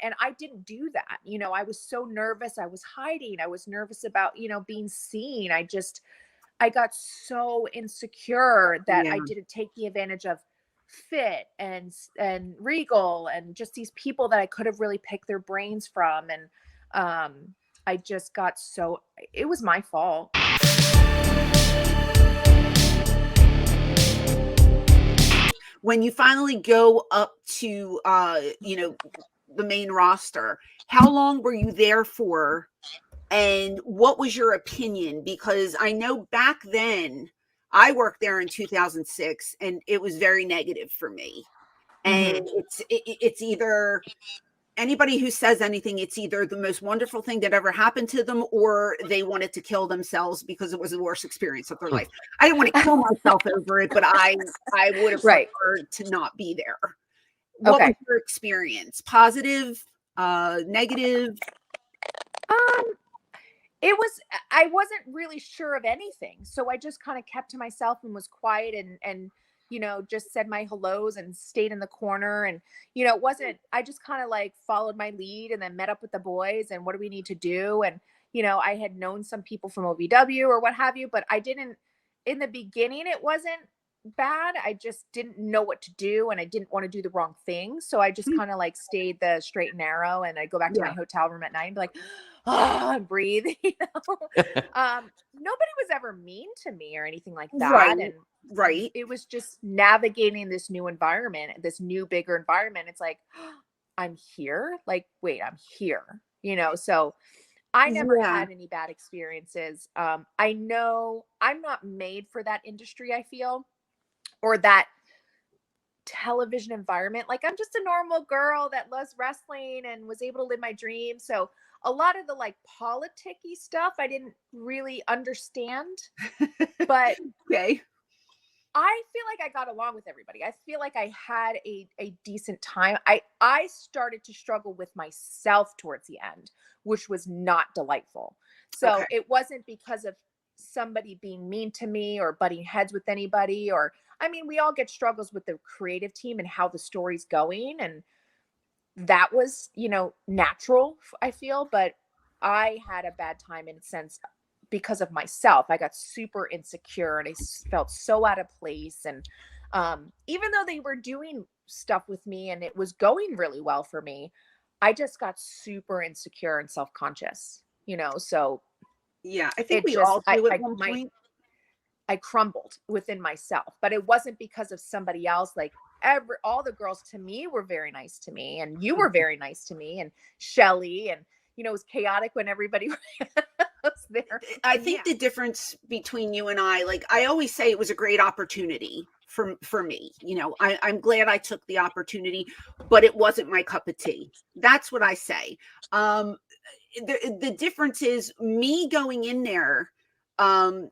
And I didn't do that. I was so nervous. I was hiding. I was nervous about, being seen. I got so insecure that Yeah. I didn't take the advantage of Fit and Regal and just these people that I could have really picked their brains from. And I just got so, it was my fault. When you finally go up to, the main roster, how long were you there for? And what was your opinion? Because I know back then I worked there in 2006 and it was very negative for me. And Mm-hmm. it's either anybody who says anything, it's either the most wonderful thing that ever happened to them or they wanted to kill themselves because it was the worst experience of their life. I didn't want to kill myself over it, but I would have Right. preferred to not be there. What was Okay. your experience? Positive, negative? Um, I wasn't really sure of anything. So I just kind of kept to myself and was quiet and just said my hellos and stayed in the corner. And, it wasn't, I just kind of like followed my lead and then met up with the boys and what do we need to do? And, I had known some people from OVW or what have you, but I didn't, in the beginning, it wasn't bad. I just didn't know what to do and I didn't want to do the wrong thing. So I just kind of like stayed the straight and narrow and I go back to my Yeah. hotel room at night and be like, and breathe. Nobody was ever mean to me or anything like Right. that. And Right. it was just navigating this new environment, this new, bigger environment. It's like, I'm here. Like, wait, I'm here, so I never Yeah. had any bad experiences. I know I'm not made for that industry, I feel, or that television environment. Like I'm just a normal girl that loves wrestling and was able to live my dream. So a lot of the like politicky stuff I didn't really understand, but Okay. I feel like I got along with everybody. I feel like I had a decent time. I started to struggle with myself towards the end, which was not delightful. So Okay. it wasn't because of somebody being mean to me or butting heads with anybody or I mean, we all get struggles with the creative team and how the story's going and that was, natural, I feel, but I had a bad time in a sense because of myself. I got super insecure and I felt so out of place. And even though they were doing stuff with me and it was going really well for me, I just got super insecure and self conscious, so Yeah. I think it we just, all do at one point. I crumbled within myself, but it wasn't because of somebody else. Like all the girls to me were very nice to me and you were very nice to me and Shelly and, it was chaotic when everybody was there. I And yeah, think the difference between you and I, like I always say, it was a great opportunity for me. I'm glad I took the opportunity, but it wasn't my cup of tea. That's what I say. Um, the difference is me going in there. Um,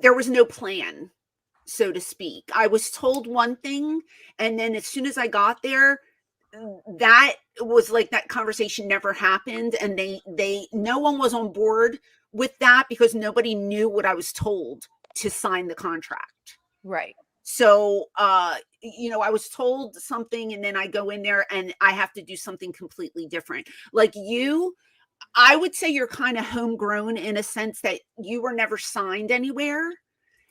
there was no plan, so to speak. I was told one thing, and then as soon as I got there, that was like that conversation never happened, and they no one was on board with that because nobody knew what I was told to sign the contract. right. So I was told something and then I go in there and I have to do something completely different. Like you, I would say you're kind of homegrown in a sense that you were never signed anywhere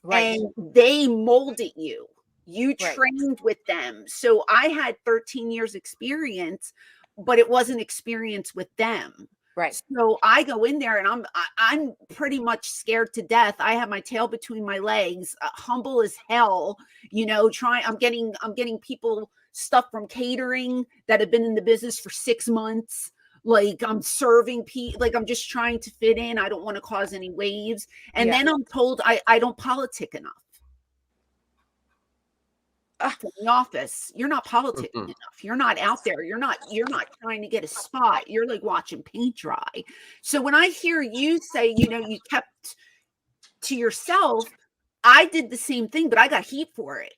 Right. and they molded you. You Right. trained with them. So I had 13 years experience, but it wasn't experience with them. Right. So I go in there and I'm pretty much scared to death. I have my tail between my legs, humble as hell, I'm getting people stuff from catering that have been in the business for 6 months. Like I'm serving people, like I'm just trying to fit in. I don't want to cause any waves. And Yeah. then I'm told I don't politic enough from the office. You're not politicking Mhm. enough. You're not out there. You're not trying to get a spot. You're like watching paint dry. So when I hear you say, you kept to yourself, I did the same thing, but I got heat for it.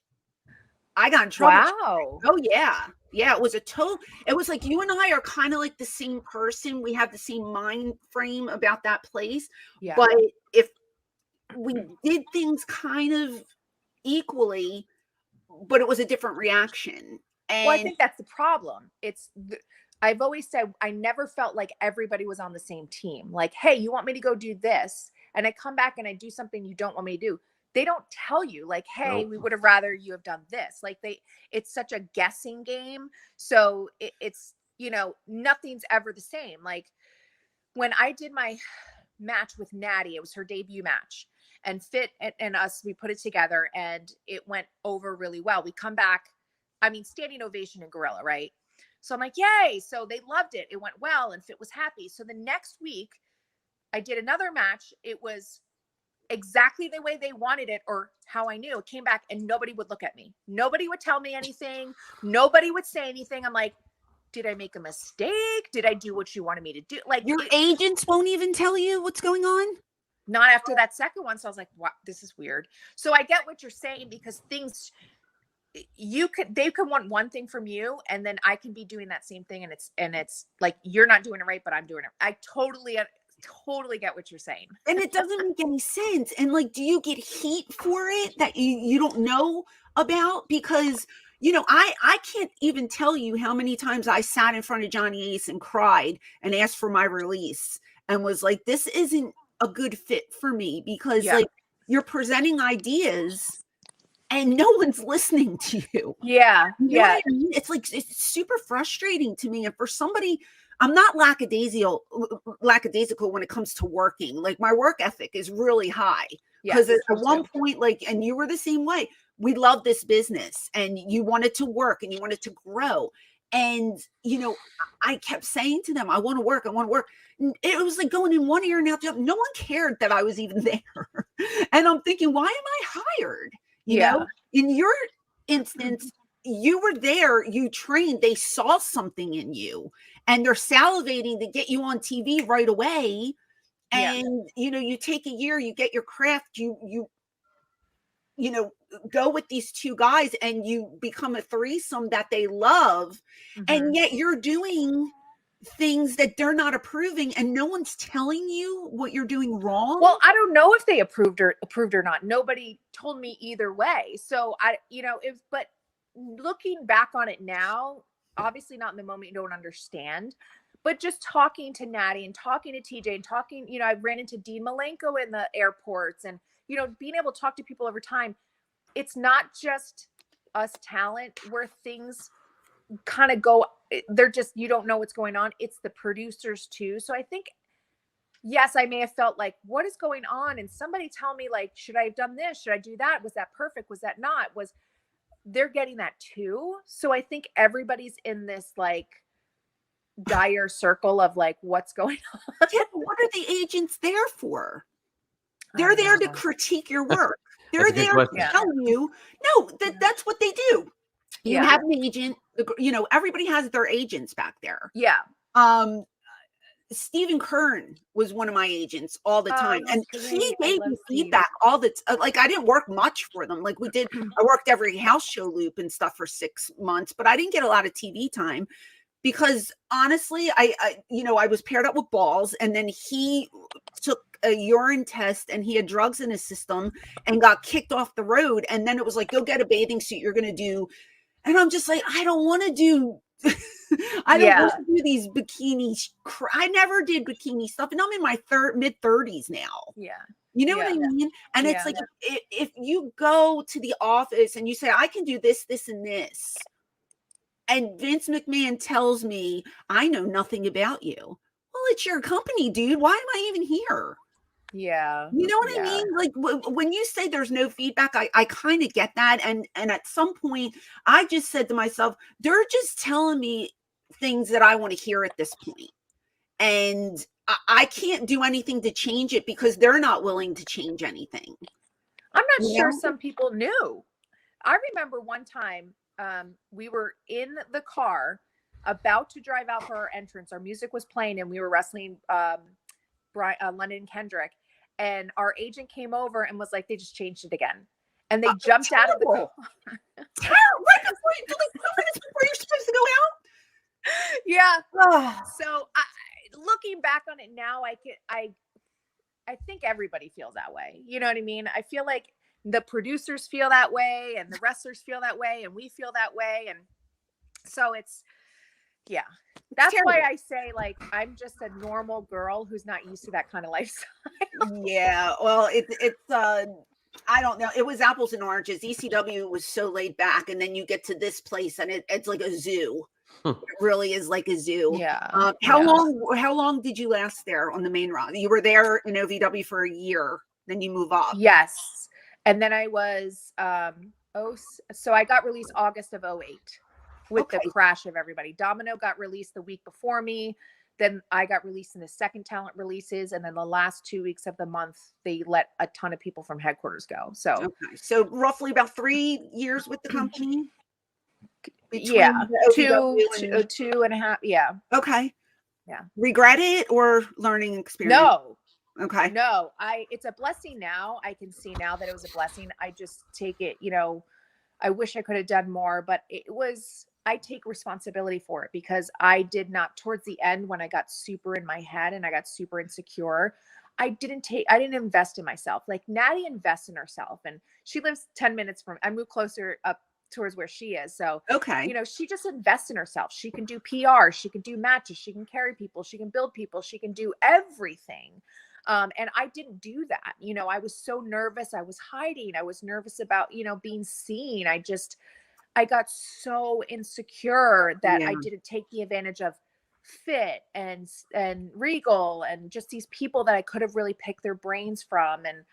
I got in trouble. Wow. Oh yeah. Yeah, it was like you and I are kind of like the same person. We have the same mind frame about that place. Yeah. But if we did things kind of equally, but it was a different reaction. Well, I And think that's the problem. I've always said I never felt like everybody was on the same team. Like, hey, you want me to go do this? And I come back and I do something you don't want me to do. They don't tell you like, hey, Nope. we would have rather you have done this. Like it's such a guessing game. So it's, nothing's ever the same. Like when I did my match with Nattie, it was her debut match, and Fit and us, we put it together and it went over really well. We come back, I mean, standing ovation in Gorilla, right? So I'm like, yay. So they loved it. It went well and Fit was happy. So the next week I did another match. It was exactly the way they wanted it or how I knew. It came back and nobody would look at me. Nobody would tell me anything. Nobody would say anything. I'm like, did I make a mistake? Did I do what you wanted me to do? Like your agents won't even tell you what's going on? Not after that second one. So I was like, what? This is weird. So I get what you're saying, because they could want one thing from you, and then I can be doing that same thing. And it's like, you're not doing it right, but I'm doing it. I totally get what you're saying. And it doesn't make any sense. And like, do you get heat for it that you don't know about? Because, I can't even tell you how many times I sat in front of Johnny Ace and cried and asked for my release and was like, this isn't a good fit for me, because like you're presenting ideas and no one's listening to you. Yeah. You know what I mean? It's like, it's super frustrating to me. And for somebody, I'm not lackadaisical when it comes to working. Like my work ethic is really high, because at one point, like, and you were the same way, we love this business and you wanted to work and you wanted to grow. And, I kept saying to them, I want to work. It was like going in one ear and out the other. No one cared that I was even there. And I'm thinking, why am I hired? You know, in your instance, you were there, you trained, they saw something in you, and they're salivating to get you on TV right away. And, you take a year, you get your craft, you go with these two guys and you become a threesome that they love. And yet you're doing things that they're not approving, and no one's telling you what you're doing wrong. Well, I don't know if they approved or not. Nobody told me either way. So but looking back on it now, obviously not in the moment, you don't understand, but just talking to Nattie and talking to TJ and talking, I ran into Dean Malenko in the airports, and, being able to talk to people over time. It's not just us talent where things kind of go, they're just, you don't know what's going on. It's the producers too. So I think, yes, I may have felt like, what is going on? And somebody tell me, like, should I have done this? Should I do that? Was that perfect? Was that not? They're getting that too. So I think everybody's in this like dire circle of like, what's going on? Yeah, but what are the agents there for? They're there to critique your work. They're there to tell you, no, that's what they do. You have an agent, everybody has their agents back there. Yeah. Stephen Kern was one of my agents all the time. And he gave me feedback all the time. Like, I didn't work much for them. Like I worked every house show loop and stuff for 6 months, but I didn't get a lot of TV time, because honestly, I was paired up with Balls, and then he took a urine test and he had drugs in his system and got kicked off the road. And then it was like, go get a bathing suit. You're going to do. And I'm just like, I don't want to do, I don't want to do these bikinis. I never did bikini stuff. And I'm in my mid 30s now. Yeah. You know what I mean? And it's like, if you go to the office and you say, I can do this, this, and this, and Vince McMahon tells me, I know nothing about you. Well, it's your company, dude. Why am I even here? Yeah. You know what I mean? Like when you say there's no feedback, I kind of get that. And at some point I just said to myself, they're just telling me things that I want to hear at this point. And I can't do anything to change it, because they're not willing to change anything. I'm not sure some people knew. I remember one time we were in the car about to drive out for our entrance. Our music was playing and we were wrestling London Kendrick, and our agent came over and was like, they just changed it again, and they jumped out of the car. Right before you're supposed to go out. Yeah. So looking back on it now, I think everybody feels that way. You know what I mean? I feel like the producers feel that way, and the wrestlers feel that way, and we feel that way. And So yeah, that's terrible. why I say, like, I'm just a normal girl who's not used to that kind of lifestyle. Yeah, well, it's I don't know. It was apples and oranges. ECW was so laid back, and then you get to this place, and it's like a zoo. It really is like a zoo. Yeah. How Yeah. long did you last there on the main roster? You were there in OVW for a year, then you move up. Yes. And then I was so I got released August of 08 with the crash of everybody. Domino got released the week before me. Then I got released in the second talent releases. And then the last 2 weeks of the month, they let a ton of people from headquarters go. So, okay. So roughly about 3 years with the company? Yeah. And... 2.5. Yeah. Okay. Yeah. Regret it or learning experience? No. Okay. No, it's a blessing now. I can see now that it was a blessing. I just take it, I wish I could have done more, but I take responsibility for it because I did not, towards the end, when I got super in my head and I got super insecure, I didn't invest in myself. Like Nattie invests in herself, and she lives 10 minutes I moved closer up towards where she is. So, okay. She just invests in herself. She can do PR. She can do matches. She can carry people. She can build people. She can do everything. And I didn't do that. I was so nervous. I was hiding. I was nervous about, being seen. I got so insecure that I didn't take the advantage of Fit and Regal and just these people that I could have really picked their brains from. And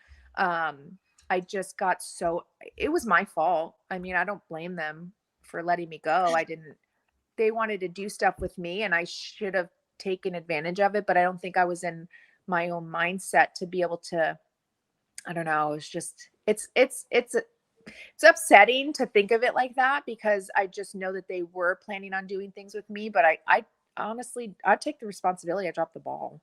I just got it was my fault. I mean, I don't blame them for letting me go. They wanted to do stuff with me and I should have taken advantage of it, but I don't think I was in my own mindset to be able to, I don't know. It's just, it's upsetting to think of it like that because I just know that they were planning on doing things with me, but I honestly, I take the responsibility. I dropped the ball.